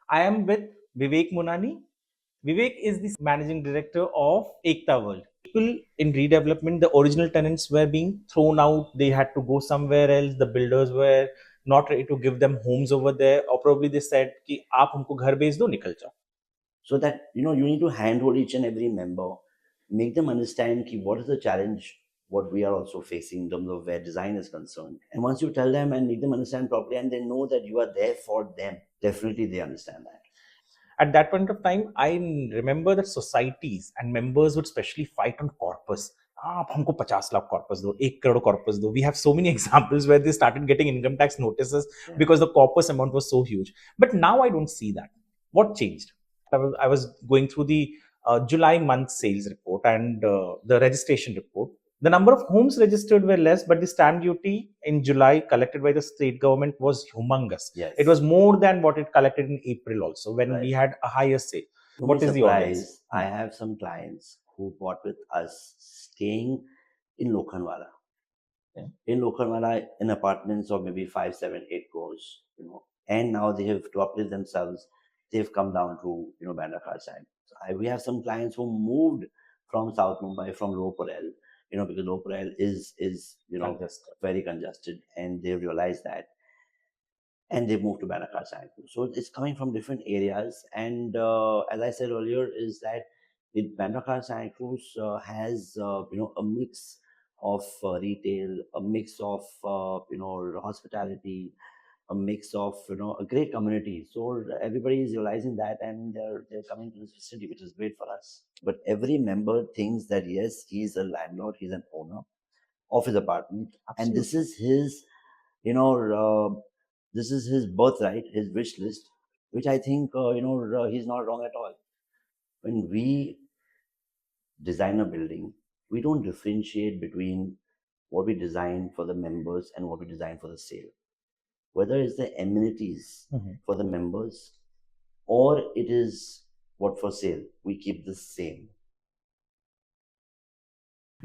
I am with Vivek Mohanani. Vivek is the managing director of Ekta World. People in redevelopment, the original tenants were being thrown out. They had to go somewhere else. The builders were not ready to give them homes over there, or probably they said कि आप हमको घर बेच दो निकल जाओ. So that you need to handhold each and every member, make them understand what is the challenge, what we are also facing in terms of where design is concerned. And once you tell them and make them understand properly, and they know that you are there for them, definitely they understand that. At that point of time, I remember that societies and members would especially fight on corpus. आप हमको 50 lakh corpus दो, 1 crore corpus दो. We have so many examples where they started getting income tax notices because the corpus amount was so huge. But now I don't see that. What changed? I was going through the July month sales report and the registration report. The number of homes registered were less, but the stamp duty in July collected by the state government was humongous. Yes. It was more than what it collected in April also, when Right. we had a higher sale. Don't What be is the audience? surprised. I have some clients who bought with us staying in Lokhandwala. Yeah. In Lokhandwala, in apartments of maybe 5, 7, 8 crores, and now they have to uplift themselves. They've come down to Bandra Car side. So we have some clients who moved from South Mumbai, from Low Parel, because Low Parel is Congested. very congested, and they realized that, and they moved to Banakar side. So it's coming from different areas, and as I said earlier, is that the Banakar side has a mix of retail, a mix of hospitality, a mix of a great community. So everybody is realizing that, and they're coming to this vicinity, which is great for us. But every member thinks that yes, he's a landlord, he's an owner of his apartment, and this is his you know this is his birthright, his wish list, which I think he's not wrong at all. When we design a building, we don't differentiate between what we design for the members and what we design for the sale. Whether it's the amenities for the members or it is what for sale, we keep the same.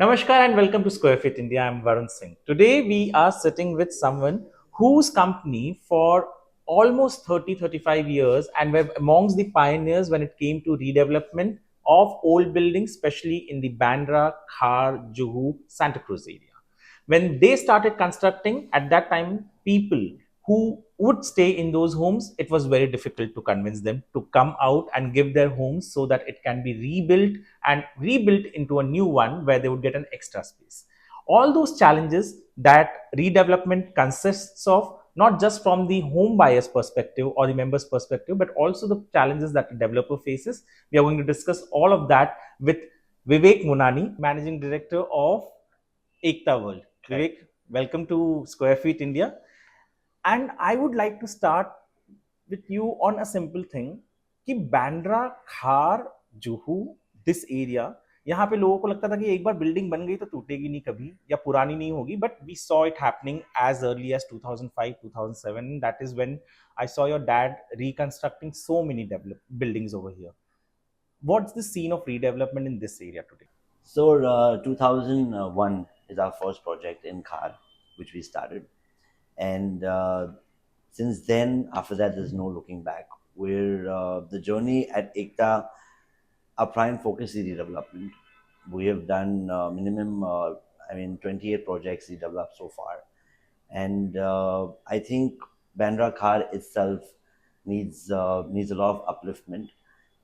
Namaskar and welcome to Square Feet India. I'm Varun Singh. Today we are sitting with someone whose company for almost 30-35 years and were amongst the pioneers when it came to redevelopment of old buildings, especially in the Bandra, Khar, Juhu, Santa Cruz area. When they started constructing, at that time, people who would stay in those homes, it was very difficult to convince them to come out and give their homes so that it can be rebuilt and rebuilt into a new one where they would get an extra space. All those challenges that redevelopment consists of, not just from the home buyer's perspective or the member's perspective, but also the challenges that the developer faces. We are going to discuss all of that with Vivek Mohanani, Managing Director of Ekta World. Vivek, welcome to Square Feet India. And I would like to start with you on a simple thing कि बैंड्रा, खार, Juhu, this area, यहाँ पे लोगों को लगता था कि एक बार बिल्डिंग बन गई तो टूटेगी नहीं कभी या पुरानी नहीं होगी, but we saw it happening as early as 2005 2007. That is when I saw your dad reconstructing so many buildings over here. What's the scene of redevelopment in this area today? So 2001 is our first project in Khar, which we started, and since then, after that, there's no looking back. The journey at Ekta, our prime focus is redevelopment. We have done minimum 28 projects redeveloped so far, and I think Bandra Khar itself needs a lot of upliftment,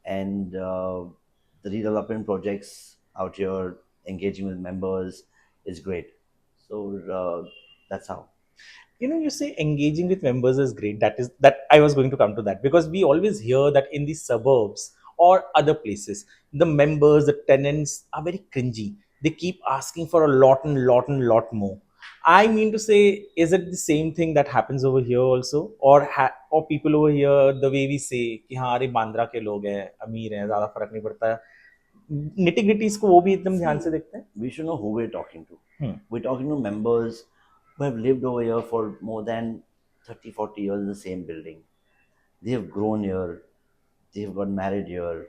and the redevelopment projects out here, engaging with members, is great. So that's how. You say engaging with members is great. That I was going to come to that, because we always hear that in the suburbs or other places, the members, the tenants are very cringy. They keep asking for a lot more. I mean to say, is it the same thing that happens over here also, or people over here, the way we say कि हाँ अरे बांद्रा के लोग हैं, अमीर हैं, ज्यादा फर्क नहीं पड़ता है, nitty-gritties को वो भी एकदम ध्यान से देखते हैं. We should know who we're talking to. We're talking to members who have lived over here for more than 30, 40 years in the same building. They have grown here, they have got married here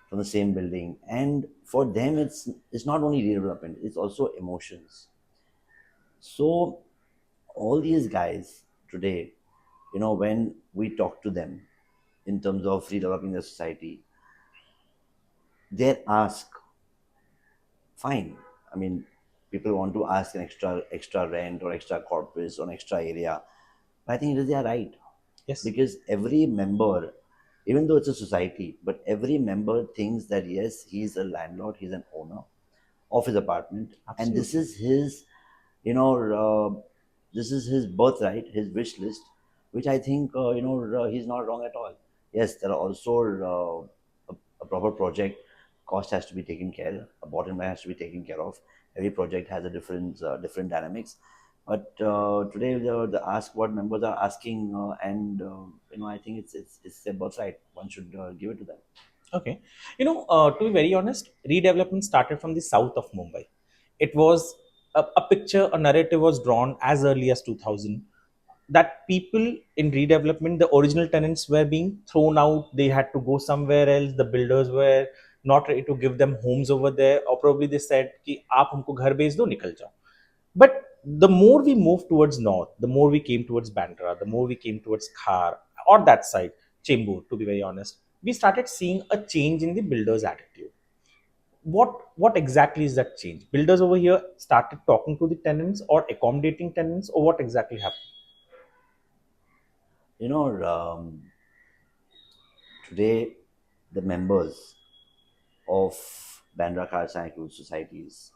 from the same building. And for them, it's not only redevelopment, it's also emotions. So all these guys today, when we talk to them, in terms of redeveloping the society, their ask, fine. I mean, people want to ask an extra rent or extra corpus or an extra area. But I think it is their right, Yes, because every member, even though it's a society, but every member thinks that yes, he's a landlord, he's an owner of his apartment, and this absolutely. is his, you know, this is his birthright, his wish list, which I think he's not wrong at all. Yes, there are also a proper project cost has to be taken care, a bottom line has to be taken care of. Every project has a different dynamics, but today the ask what members are asking, and I think it's their birthright. One should give it to them. Okay. To be very honest, redevelopment started from the south of Mumbai. It was a picture, a narrative was drawn as early as 2000 that people in redevelopment, the original tenants were being thrown out. They had to go somewhere else. The builders were not ready to give them homes over there, or probably they said, कि आप हमको घर बेच दो, निकल जाओ. But the more we moved towards north, the more we came towards Bandra, the more we came towards Khar or that side, Chembur, to be very honest, we started seeing a change in the builders' attitude. What exactly is that change? Builders over here started talking to the tenants or accommodating tenants, or what exactly happened? You know, today the members of Bandra Car Cycle societies,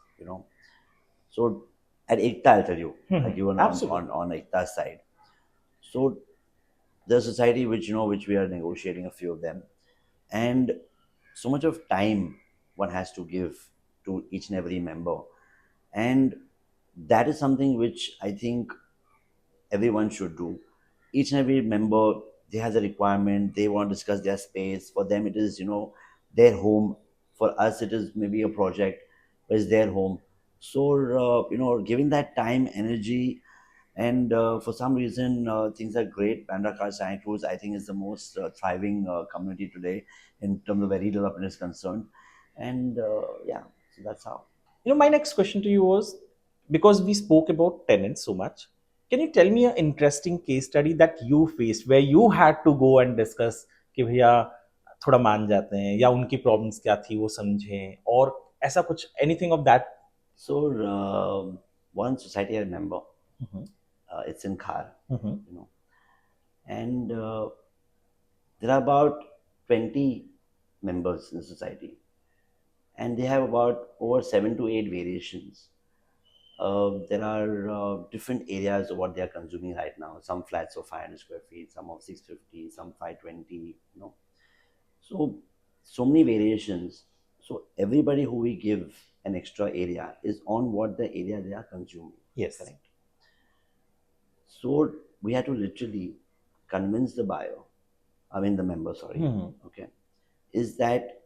so at Ekta, I'll tell you, like even Absolutely. on Ekta's side. So the society which we are negotiating a few of them, and so much of time one has to give to each and every member, and that is something which I think everyone should do. Each and every member, they has a requirement, they want to discuss their space. For them it is their home. For us it is maybe a project, but it's their home. So giving that time, energy, and for some reason things are great. Bandra Science Cruise, I think, is the most thriving community today in terms of where redevelopment is concerned. And yeah, so that's how. My next question to you was, because we spoke about tenants so much, can you tell me an interesting case study that you faced where you had to go and discuss कि भैया थोड़ा मान जाते हैं या उनकी problems क्या थी वो समझें और ऐसा कुछ anything of that? So one society I remember, Mhm, it's in Khar, mhm. you know, and there are about 20 members in the society, and they have about over 7 to 8 variations. There are different areas of what they are consuming right now. Some flats of 500 square feet, some of 650, some 520. So so many variations. So everybody who we give an extra area is on what the area they are consuming. Yes. Correct. So we had to literally convince the buyer, I mean the member, sorry, Mhm. okay, is that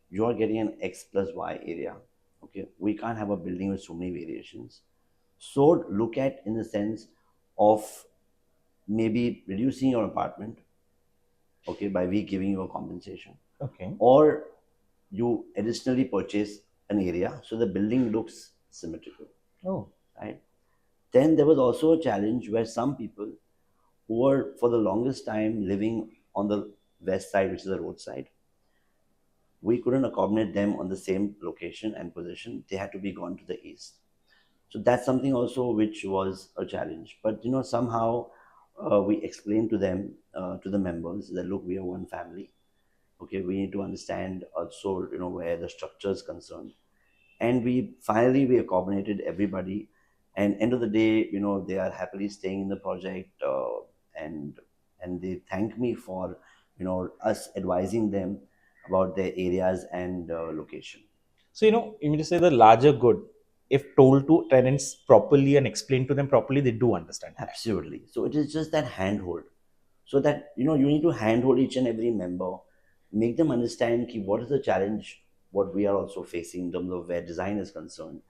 you are getting an X plus Y area. Okay, we can't have a building with so many variations. So look at in the sense of maybe reducing your apartment, okay, by we giving you a compensation, Okay. or you additionally purchase an area so the building looks symmetrical, Oh. right? Then there was also a challenge where some people who were for the longest time living on the west side, which is the roadside, we couldn't accommodate them on the same location and position. They had to be gone to the east. So that's something also which was a challenge. But somehow we explained to them, to the members, that look, we are one family. Okay, we need to understand also where the structure is concerned, and we accommodated everybody. And end of the day, they are happily staying in the project, and they thank me for us advising them about their areas and location. So, you mean to say the larger good, if told to tenants properly and explained to them properly, they do understand that. Absolutely. So it is just that handhold. So that you need to handhold each and every member, make them understand what is the challenge, what we are also facing in terms of where design is concerned.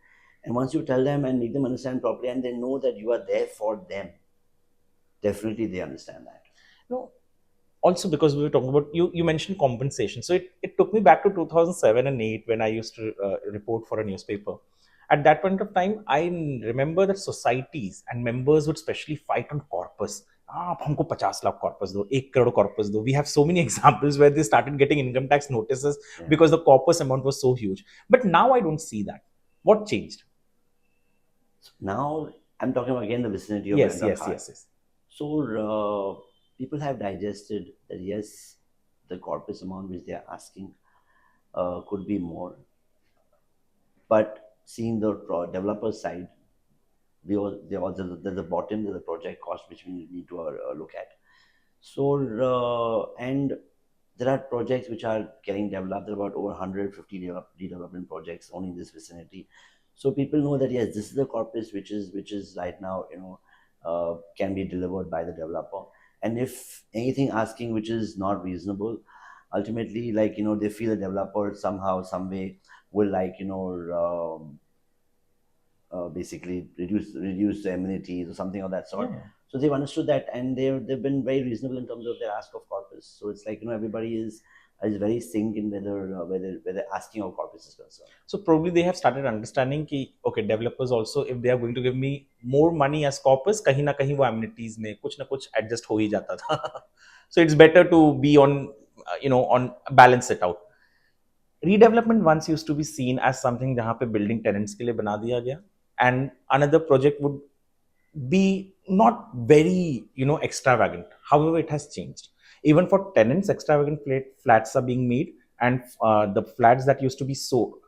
And once you tell them and make them understand properly, and they know that you are there for them, definitely they understand that. No, also because we were talking about you mentioned compensation, so it took me back to 2007 and 8 when I used to report for a newspaper. At that point of time, I remember that societies and members would specially fight on corpus. आप हमको 50 lakh corpus दो, 1 crore corpus दो. We have so many examples where they started getting income tax notices Yeah. because the corpus amount was so huge. But now I don't see that. What changed? So now I'm talking about again the vicinity of Yes, Bandra yes, Khar. yes, yes. So people have digested that yes, the corpus amount which they are asking could be more, but seeing the developer side, there's a bottom, there's a project cost which we need to look at. So and there are projects which are getting developed. There are about over 150 redevelopment projects only in this vicinity. So people know that yes, this is the corpus which is right now can be delivered by the developer. And if anything asking which is not reasonable, ultimately they feel the developer somehow some way will basically reduce the amenities or something of that sort. Yeah. So they've understood that, and they've been very reasonable in terms of their ask of corpus. So it's like everybody is very synced in whether asking of corpus is concerned. So probably they have started understanding कि okay, developers also, if they are going to give me more money as corpus, कहीं ना कहीं वो amenities में कुछ ना कुछ adjust हो ही जाता था. So it's better to be on, on balance it out. Redevelopment once used to be seen as something जहाँ पे building tenants के लिए बना दिया गया, and another project would be not very extravagant. However, it has changed. Even for tenants, extravagant flats are being made, and the flats that used to be so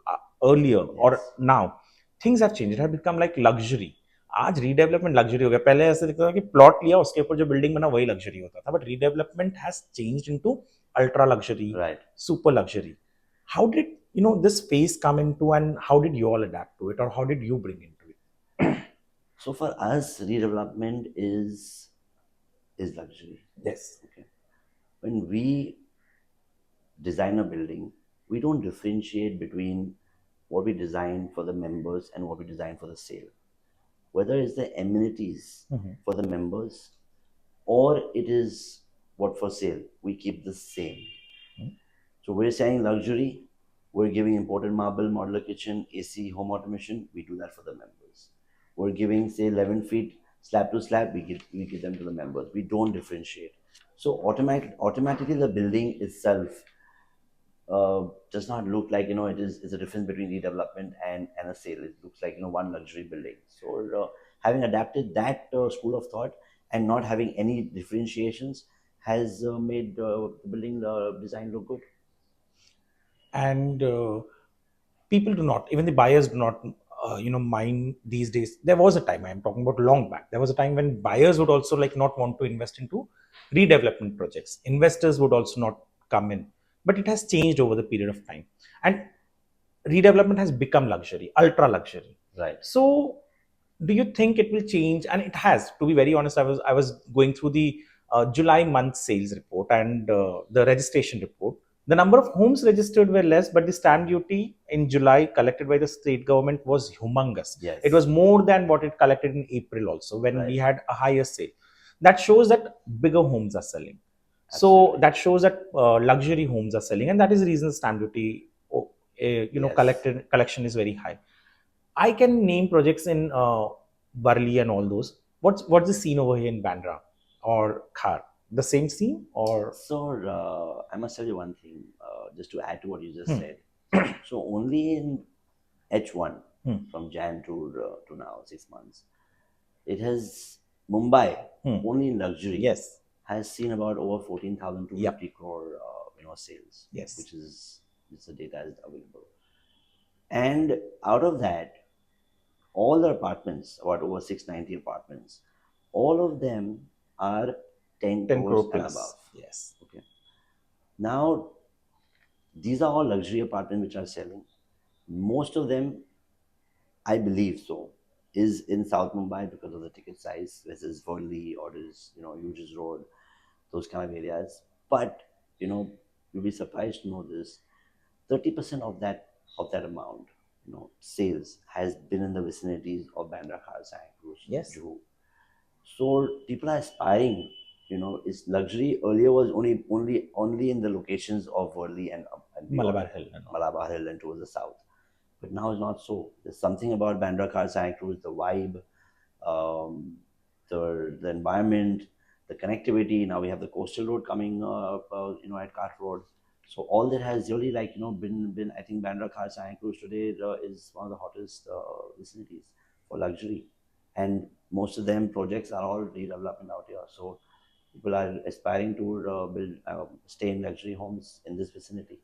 earlier or Yes. now, things have changed. It has become like luxury. आज redevelopment luxury हो गया. पहले ऐसे दिखता था कि plot लिया, उसके ऊपर जो बिल्डिंग बना वही लग्जरी होता था. But redevelopment has changed into ultra luxury, Right. super luxury. How did this phase come into, and how did you all adapt to it, or how did you bring into it? So for us, redevelopment is luxury. Yes. Okay. When we design a building, we don't differentiate between what we design for the members and what we design for the sale. Whether it's the amenities for the members or it is what for sale, we keep the same. So we're saying luxury, we're giving imported marble, modular kitchen, AC, home automation, we do that for the members. We're giving say 11 feet slab to slab, we give them to the members. We don't differentiate. So automatically the building itself does not look like it's a difference between redevelopment and a sale. It looks like one luxury building. So having adapted that school of thought and not having any differentiations has made the building design look good. And people do not, even the buyers do not mind these days. There was a time, I'm talking about long back, there was a time when buyers would also like not want to invest into redevelopment projects. Investors would also not come in. But it has changed over the period of time, and redevelopment has become luxury, ultra luxury. Right. So do you think it will change? And it has. To be very honest, I was going through the July month sales report and the registration report. The number of homes registered were less, but the stamp duty in July collected by the state government was humongous. Yes. It was more than what it collected in April also, when we Right. had a higher sale. That shows that bigger homes are selling. So Absolutely. that shows that luxury homes are selling, and that is the reason stamp duty, Yes. collection is very high. I can name projects in Burli and all those. What's the scene over here in Bandra or Khar? The same scene or? So I must tell you one thing, just to add to what you just said. So only in H1 from Jan to now 6 months, it has Mumbai only in luxury. Yes. Has seen about over 14,000 to 50 crore sales. Yes. Which is the data is available. And out of that, all the apartments, about over 690 apartments, all of them are 10 10 crores crore and plus. above. Yes. Okay. Now, these are all luxury apartments which are selling. Most of them, I believe so, is in South Mumbai because of the ticket size. This is Worli or is Hughes Road, those kind of areas. But you'll be surprised to know this: 30% of that amount, sales has been in the vicinities of Bandra Khar, Cruz, Yes. Juhu. So people are aspiring. It's luxury. Earlier was only in the locations of Worli and beyond, Malabar Hill and all. Malabar Hill and towards the south. But now it's not so. There's something about Bandra Khar, Cruz, the vibe, the environment, the connectivity. Now we have the coastal road coming, at Cart Road. So all that has really been I think Bandra Khar Science Cruise today is one of the hottest vicinities for luxury, and most of them projects are all redevelopment out here. So people are aspiring to build stay in luxury homes in this vicinity.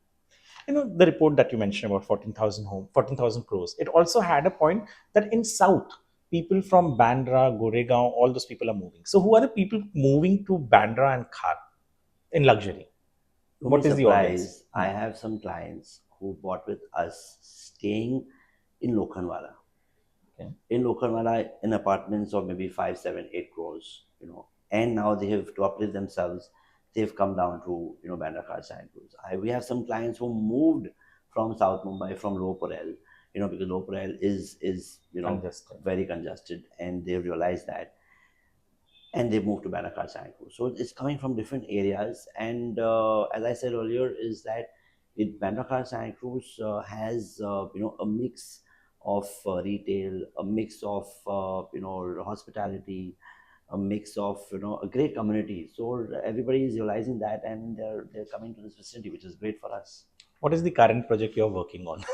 The report that you mentioned about 14,000 crores, it also had a point that in South, people from Bandra, Goregaon, all those people are moving. So who are the people moving to Bandra and Khar in luxury? To me What is the audience? surprise, I have some clients who bought with us staying in Lokhandwala. Okay. In Lokhandwala, in apartments of maybe 5, 7, 8 crores, and now they have to uplift themselves. They've come down to Bandra Car Science Cruise. We have some clients who moved from South Mumbai from Low Parel, because Low Parel is Congested. very congested, and they realized that, and they moved to Banakar Sangku. So it's coming from different areas. And as I said earlier, is that Banakar Sangku has a mix of retail, a mix of hospitality, a mix of a great community. So everybody is realizing that, and they're coming to this vicinity, which is great for us. What is the current project you're working on?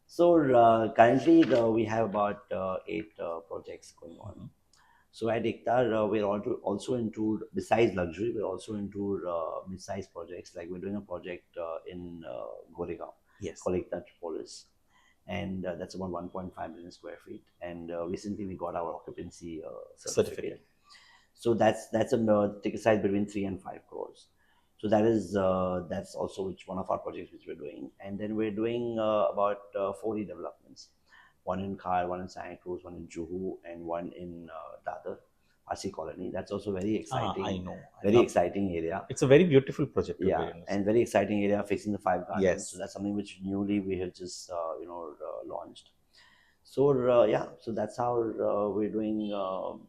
So currently we have about 8 projects going on. So at Ekta, we're also into, besides luxury, we're also into mid-sized projects. Like we're doing a project in Goregaon Yes. called Ekta Tripolis. And that's about 1.5 million square feet. And recently we got our occupancy certificate. So that's a ticket size between 3 and 5 crores. So that's also one of our projects which we're doing. And then we're doing about 4 redevelopments. One in Khar, one in Santa Cruz, one in Juhu, and one in Dadar, RC Colony. That's also very exciting. I know. Very exciting area. It's a very beautiful project. Yeah, and very exciting area facing the 5 gardens. Yes. So that's something which newly we have just launched. So so that's how we're doing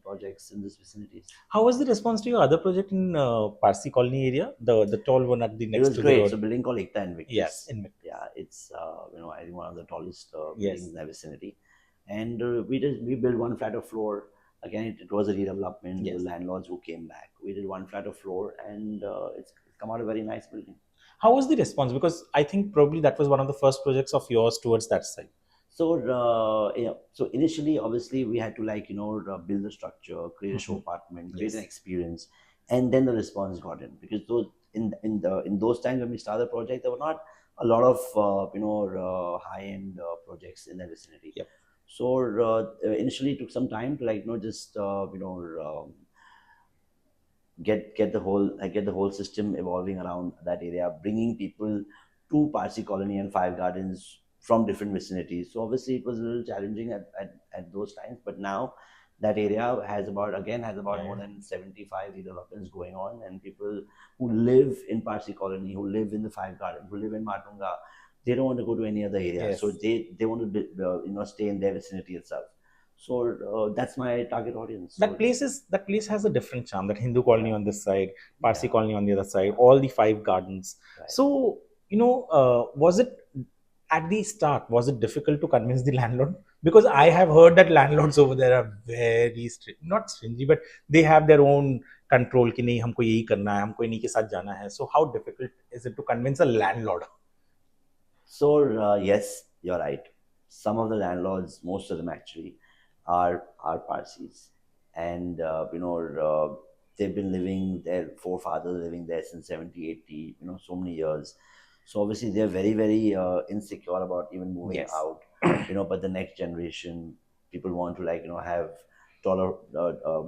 projects in this vicinity. How was the response to your other project in Parsi Colony area, the tall one at the It next was to great. the It's a road? building called Ekta Invictus. Yes, Invictus. Yeah, it's I think one of the tallest Yes. buildings in the vicinity. And we built one flat of floor. Again, it was a redevelopment. Yes. The landlords who came back. We did one flat of floor, and it's come out a very nice building. How was the response? Because I think probably that was one of the first projects of yours towards that side. So so initially, obviously, we had to build the structure, create a show apartment, create an Yes. experience, and then the response got in, because those in those times when we started the project, there were not a lot of high end projects in the vicinity. Yep. So initially, it took some time to just get the whole system evolving around that area, bringing people to Parsi Colony and 5 Gardens from different vicinities. So obviously it was a little challenging at those times, but now that area has about more than 75 redevelopments going on, and people who live in Parsi Colony, who live in the 5 Gardens, who live in Matunga, they don't want to go to any other area. Yes. So they want to stay in their vicinity itself. So that's my target audience. That place has a different charm. That Hindu colony on this side, Parsi Yeah. colony on the other side, all the 5 gardens. Right. So was it at the start? Was it difficult to convince the landlord? Because I have heard that landlords over there are very not stingy, but they have their own control. कि नहीं हमको यही करना है, हमको इन्हीं के साथ जाना है. So how difficult is it to convince a landlord? So yes, you're right. Some of the landlords, most of them actually, are Parsis, and they've been living, their forefathers living there since 70, 80, so many years. So obviously they're very, very insecure about even moving Yes. out. But the next generation, people want to have taller,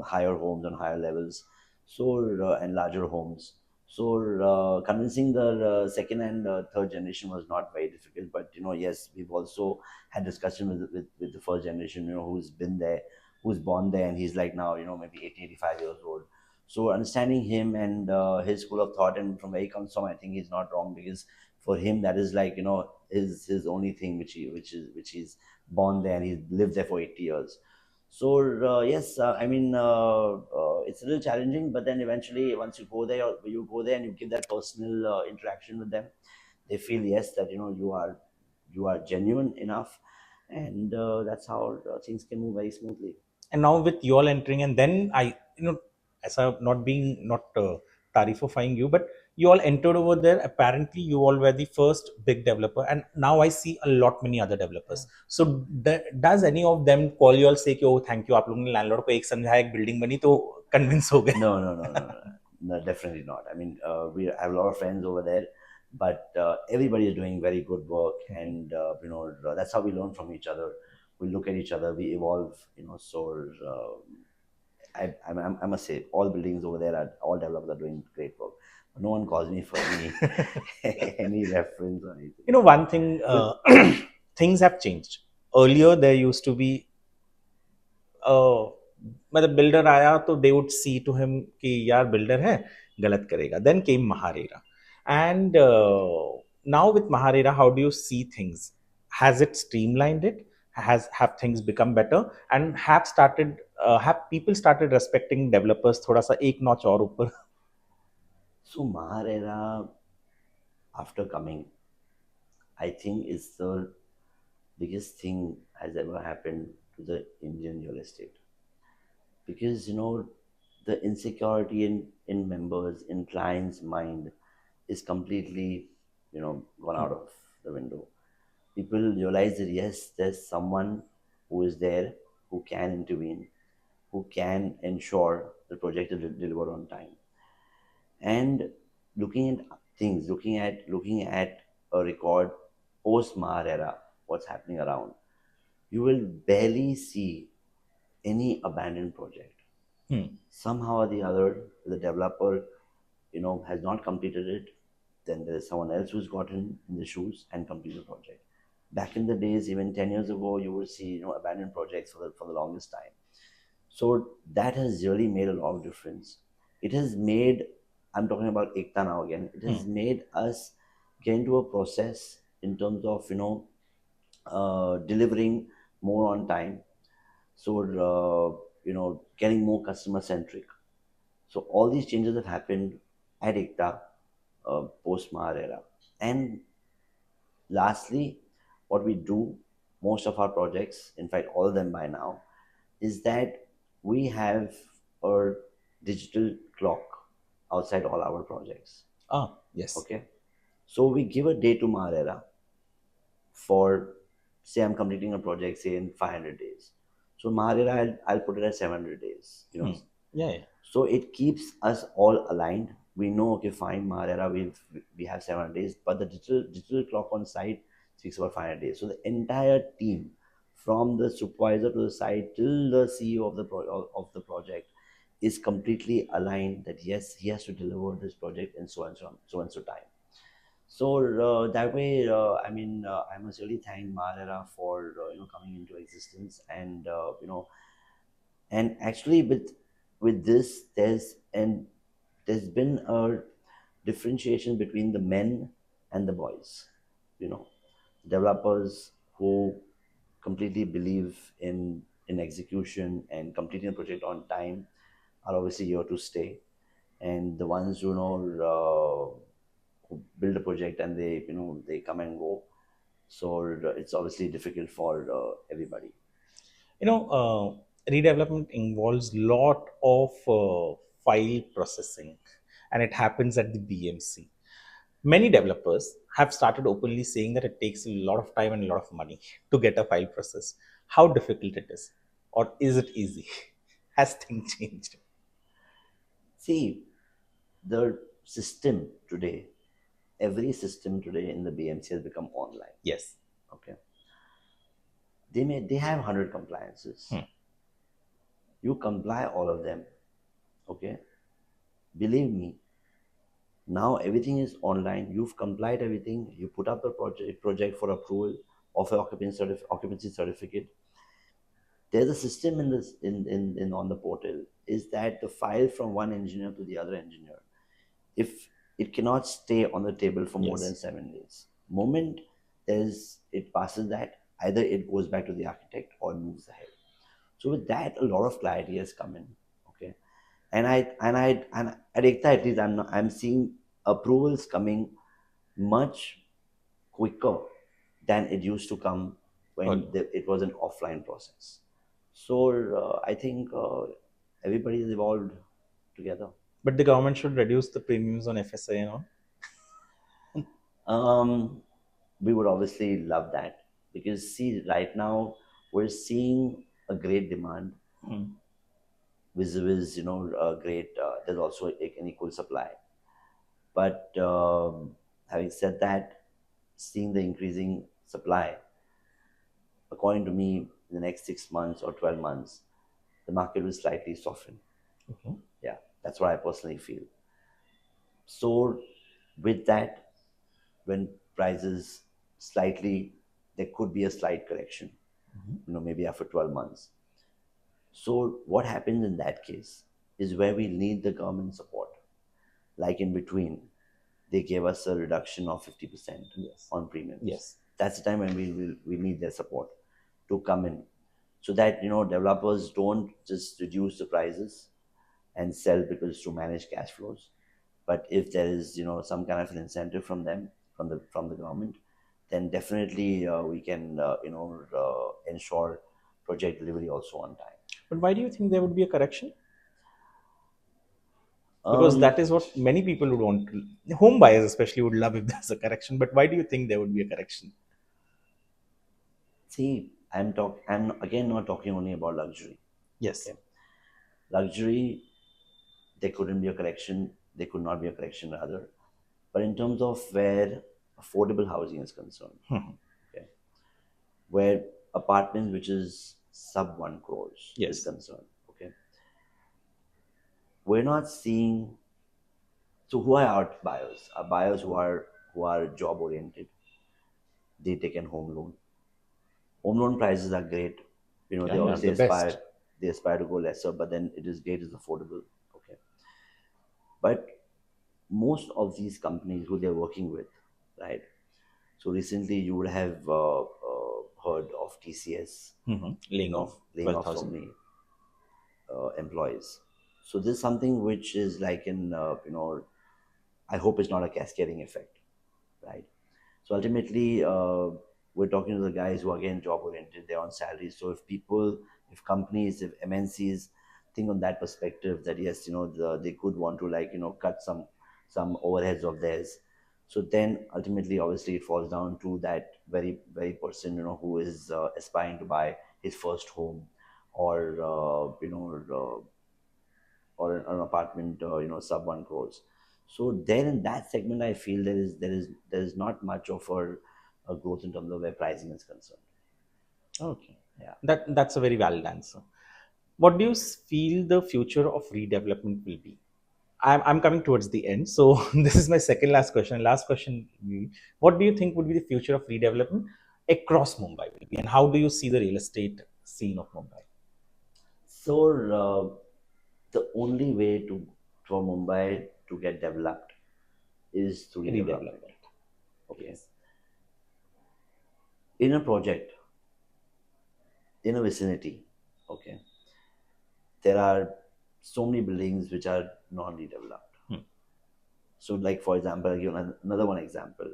higher homes on higher levels, so and larger homes. So convincing the second and third generation was not very difficult. But yes, we've also had discussion with the first generation, who's been there, who's born there, and he's like now maybe 80, 85 years old. So understanding him and his school of thought and from where he comes from, I think he's not wrong, because for him that is his only thing which he's born there and he's lived there for 80 years. So yes, I mean it's a little challenging, but then eventually once you go there, and you give that personal interaction with them, they feel yes that you are genuine enough, and that's how things can move very smoothly. And now with you all entering, and then I ऐसा not tarifying you, but you all entered over there. Apparently you all were the first big developer, and now I see a lot many other developers. So does any of them call you all, say कि, oh thank you, आप लोगों ने landlord को एक समझाया, एक building बनी तो कन्विंस हो गए? No, no, no, no, no, no, definitely not. I mean, we have a lot of friends over there, but everybody is doing very good work, and that's how we learn from each other. We look at each other, we evolve. So I must say, all buildings over there are all developers are doing great work. No one calls me for any any reference or anything. One thing, things have changed. Earlier there used to be, मतलब builder आया तो they would see to him कि यार builder है, गलत करेगा. Then came MahaRERA, and now with MahaRERA, how do you see things? Has it streamlined it? Have things become better, and have people started respecting developers थोड़ा सा एक notch और ऊपर? So Maharera, after coming, I think is the biggest thing has ever happened to the Indian real estate. Because the insecurity in members, in clients' mind is completely, gone out of the window. People realize that yes, there's someone who is there who can intervene, who can ensure the project is delivered on time. And looking at things, looking at a record post Mahar era, what's happening around, you will barely see any abandoned project. Somehow or the other, the developer, has not completed it. Then there is someone else who's gotten in the shoes and completed the project. Back in the days, even 10 years ago, you would see abandoned projects for the longest time. So that has really made a lot of difference. It has made, I'm talking about Ekta now again, it has made us get into a process in terms of, delivering more on time. So, getting more customer centric. So all these changes have happened at Ekta post Mahar era. And lastly, what we do, most of our projects, in fact, all of them by now, is that we have a digital clock outside all our projects. Yes. Okay. So we give a day to Maharera for, say, I'm completing a project, say, in 500 days. So Maharera, I'll put it at 700 days. Yeah. So it keeps us all aligned. We know, okay, fine, Maharera, we have 700 days, but the digital clock on site speaks about 500 days. So the entire team, from the supervisor to the site till the CEO of the project, is completely aligned that yes, he has to deliver this project in so and so time. So that way, I must really thank Maharera for coming into existence, and and actually with this, there's been a differentiation between the men and the boys. Developers who completely believe in execution and completing a project on time are obviously here to stay, and the ones who build a project and they come and go. So it's obviously difficult for everybody. Redevelopment involves lot of file processing, and it happens at the BMC. Many developers have started openly saying that it takes a lot of time and a lot of money to get a file process. How difficult it is, or is it easy? Has things changed? See, the system today, every system today in the BMC has become online. Yes. Okay. They have 100 compliances. You comply all of them. Okay. Believe me, now everything is online. You've complied everything. You put up the project for approval of an occupancy certificate. There's a system in this in on the portal, is that the file from one engineer to the other engineer, if it cannot stay on the table for more than 7 days, moment it passes that, either it goes back to the architect or moves ahead. So with that, a lot of clarity has come in. Okay. And at Ekta, at least, I'm seeing approvals coming much quicker than it used to come when it was an offline process. So I think everybody has evolved together. But the government should reduce the premiums on FSI, Um, we would obviously love that, because see, right now we're seeing a great demand, Hmm. vis-a-vis, a great. There's also an equal supply. But having said that, seeing the increasing supply, according to me, in the next 6 months or 12 months, the market will slightly soften. Okay. Yeah, that's what I personally feel. So, with that, when prices slightly, there could be a slight correction, maybe after 12 months. So, what happens in that case is where we need the government support. Like in between, they gave us a reduction of 50% Yes. on premiums. Yes. That's the time when we need their support to come in, so that developers don't just reduce the prices and sell because to manage cash flows. But if there is some kind of an incentive from them, from the government, then definitely we can ensure project delivery also on time. But why do you think there would be a correction? Because Um, that is what many people would want. Home buyers especially would love if there's a correction. But why do you think there would be a correction? See, I'm again not talking only about luxury. Yes. Okay, luxury, there couldn't be a correction. There could not be a correction rather. But in terms of where affordable housing is concerned, Hmm. okay, where apartments which is sub 1 crores is Yes. concerned, okay, we're not seeing. So who are our buyers? Our buyers who are job oriented. They take a home loan. Home loan prices are great. Yeah, They yeah, obviously the best. aspire to go lesser, but then it is great, it's affordable. Okay. But most of these companies who they're working with, right? So recently you would have heard of TCS, Laying off laying off so 12,000. many employees. So this is something which is like I hope it's not a cascading effect, right? So ultimately, we're talking to the guys who are again job oriented. They're on salaries. So if companies, if MNCs think on that perspective, that yes, they could want to like cut some overheads of theirs. So then ultimately, obviously, it falls down to that very very person who is aspiring to buy his first home, or or an apartment, sub 1 crores. So then in that segment, I feel there is not much of a growth in terms of where pricing is concerned. Okay. Yeah. That's a very valid answer. What do you feel the future of redevelopment will be? I'm coming towards the end. So this is my second last question. Last question will be, what do you think would be the future of redevelopment across Mumbai will be, and how do you see the real estate scene of Mumbai? So the only way for Mumbai to get developed is through redevelopment. Redevelopment. Okay. Yes. In a project, in a vicinity, okay, there are so many buildings which are non-redeveloped. Hmm. So, like for example, I'll give another one example.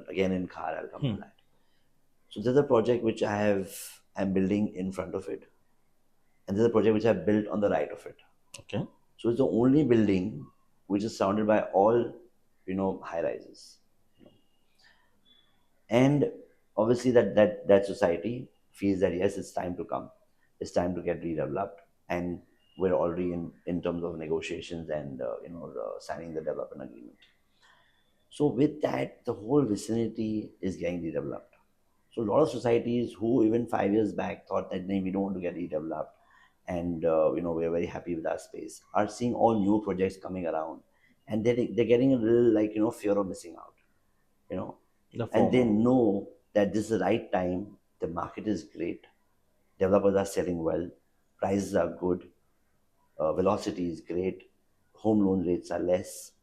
Again in car, I'll come to Hmm. that. So there's a project which I'm building in front of it, and there's a project which I built on the right of it. Okay. So it's the only building which is surrounded by all high rises, and obviously that society feels that yes, it's time to come, it's time to get redeveloped, and we're already in terms of negotiations and signing the development agreement. So with that, the whole vicinity is getting redeveloped. So a lot of societies who even 5 years back thought that we don't want to get redeveloped, and we're very happy with our space, are seeing all new projects coming around, and they're getting a little like fear of missing out, you know, The and they former. know that this is the right time. The market is great, developers are selling well, prices are good, velocity is great, home loan rates are less.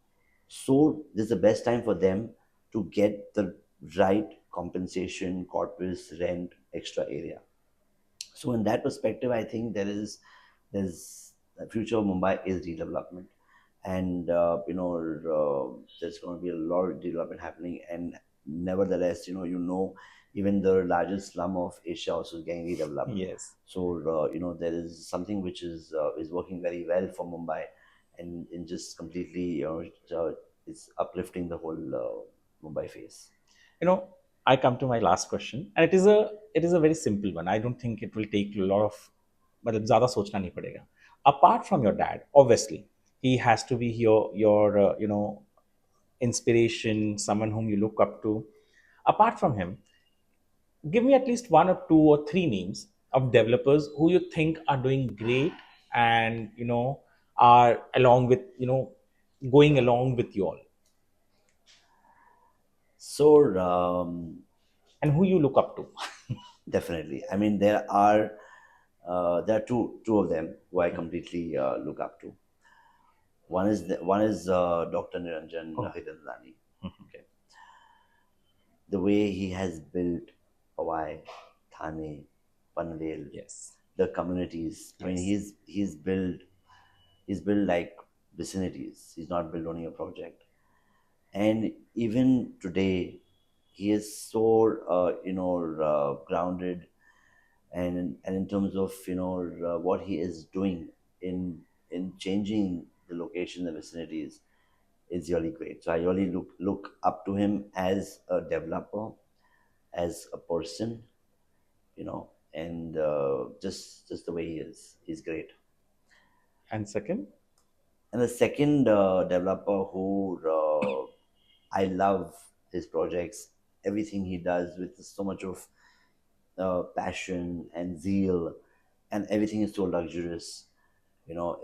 So this is the best time for them to get the right compensation, corpus, rent, extra area. So in that perspective, I think there's the future of Mumbai is redevelopment, and there's going to be a lot of development happening. And nevertheless, even the largest slum of Asia also is getting redeveloped. Yes. So there is something which is working very well for Mumbai, and just completely, it's uplifting the whole Mumbai face. You know, I come to my last question, and it is a very simple one. I don't think it will take a lot of, मतलब ज़्यादा सोचना नहीं पड़ेगा. Apart from your dad, obviously, he has to be your inspiration, someone whom you look up to. Apart from him, give me at least one or two or three names of developers who you think are doing great and are along with going along with you all, So and who you look up to. definitely, I mean, there are two of them who I completely look up to. One is Dr. Niranjan Oh. Hridandani. Okay, the way he has built Powai, Thane, Panvel, Yes. the communities. I mean, Yes. he's built like vicinities. He's not built only a project. And even today, he is so grounded, and in terms of what he is doing in changing the location, the vicinities, is really great. So I really look up to him as a developer, as a person, and just the way he is. He's great. And second. And the second developer who I love his projects, everything he does with so much of passion and zeal, and everything is so luxurious,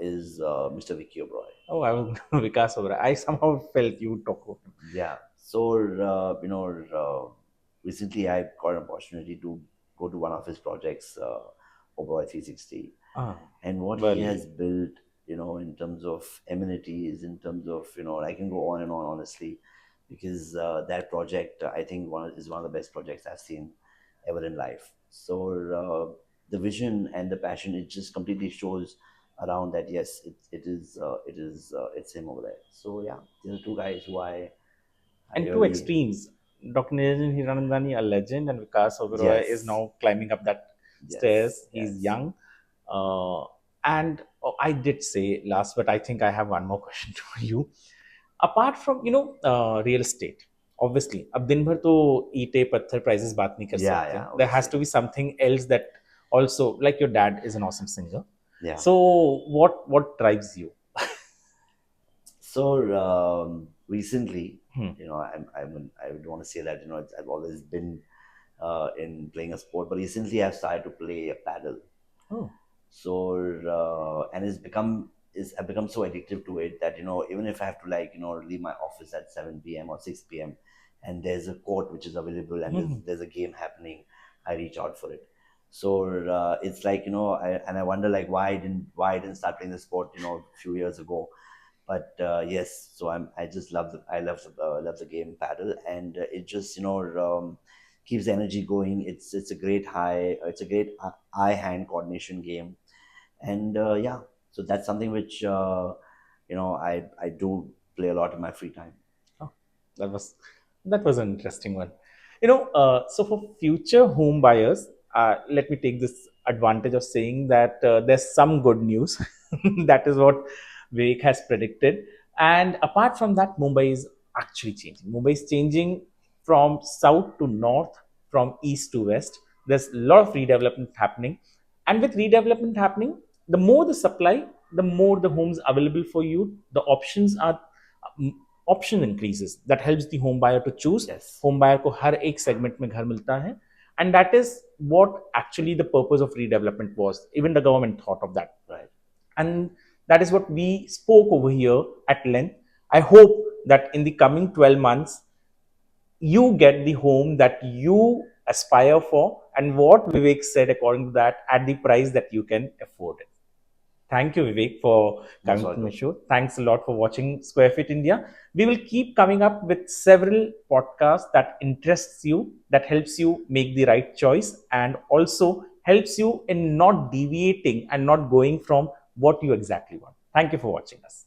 is Mr. Vicky Oberoi. Oh, I will. Vikas Obra. I somehow felt you would talk about him. Yeah. So, recently I got an opportunity to go to one of his projects, Oberoi 360. Ah, And what well, he has built, in terms of amenities, in terms of, I can go on and on, honestly, because that project, I think, is one of the best projects I've seen ever in life. So the vision and the passion, it just completely shows around that. Yes, it's him over there. So yeah, these are two guys who I and two really. extremes. Dr. Niranjan Hiranandani, a legend, and Vikas Oberoi is Yes, now climbing up that yes, stairs. He's yes. young. And I did say last, but I think I have one more question for you. Apart from real estate, obviously, अब दिन भर तो ईंटे पत्थर prices बात नहीं कर Yeah, सकते. yeah, There has obviously. to be something else that also, like your dad is an awesome singer. Yeah. So what drives you? So recently, Hmm. I would want to say that I've always been in playing a sport, but recently I've started to play a paddle. Oh. So and I've become so addictive to it that even if I have to, like, leave my office at 7 p.m. or 6 p.m. and there's a court which is available and there's a game happening, I reach out for it. So it's like, I wonder, like, why I didn't start playing the sport a few years ago. But yes, so I just love the game paddle, and it just keeps the energy going. It's a great eye hand coordination game, and yeah, so that's something which I do play a lot in my free time. Oh, that was an interesting one. So for future home buyers, let me take this advantage of saying that there's some good news. That is what Vivek has predicted. And apart from that, Mumbai is actually changing. Mumbai is changing from south to north, from east to west. There's a lot of redevelopment happening. And with redevelopment happening, the more the supply, the more the homes available for you. The options are option increases that helps the home buyer to choose. Yes. Home buyer को हर एक segment में घर मिलता है, and that is what actually the purpose of redevelopment was. Even the government thought of that, Right. and that is what we spoke over here at length. I hope that in the coming 12 months you get the home that you aspire for, and what Vivek said, according to that, at the price that you can afford it. Thank you, Vivek, for Most coming to my welcome. show. Thanks a lot for watching Square Feet India. We will keep coming up with several podcasts that interests you, that helps you make the right choice, and also helps you in not deviating and not going from what you exactly want. Thank you for watching us.